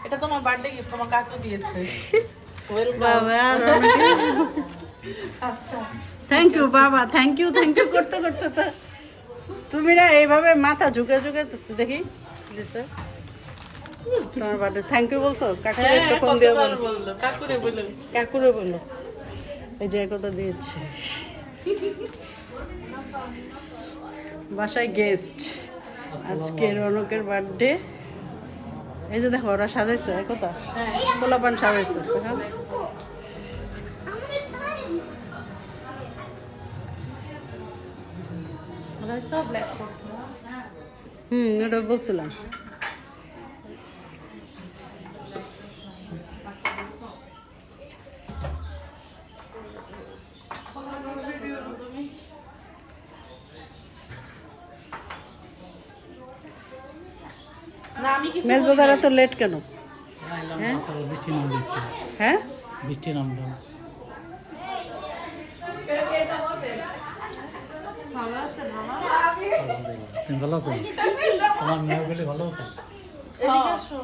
এটা তোমার birthday gift, তোমার কাকু দিয়েছে। বাবা আচ্ছা থ্যাংক ইউ বাবা, থ্যাংক ইউ করতে করতে তো তুমি না এইভাবে মাথা ঝুঁকে ঝুঁকে দেখি দিছে তোমার বার্থডে থ্যাংক ইউ বলছো কাকুরে একটা ফোন দিয়ে বলো, বললো কাকুরে বললো। কাকুরে বলো এই যে কথা দিয়েছে বাসায় গেস্ট আজকে রনকের বার্থডে। এই যে দেখো ওরা সাজাইছে কথা পোলাপান সাজাইছে দেখো। ওরা সব ব্ল্যাক করতো। ওটা বলছিলাম। না আমি কিছু মেজদারা তো লেট কেন? হ্যাঁ বৃষ্টি নামলো একটু। হ্যাঁ বৃষ্টি নামলো। ভালো আছে মামা। তুমি ভালো আছো? তোমার মেয়ে বলে ভালো আছো? এদিকে আসো।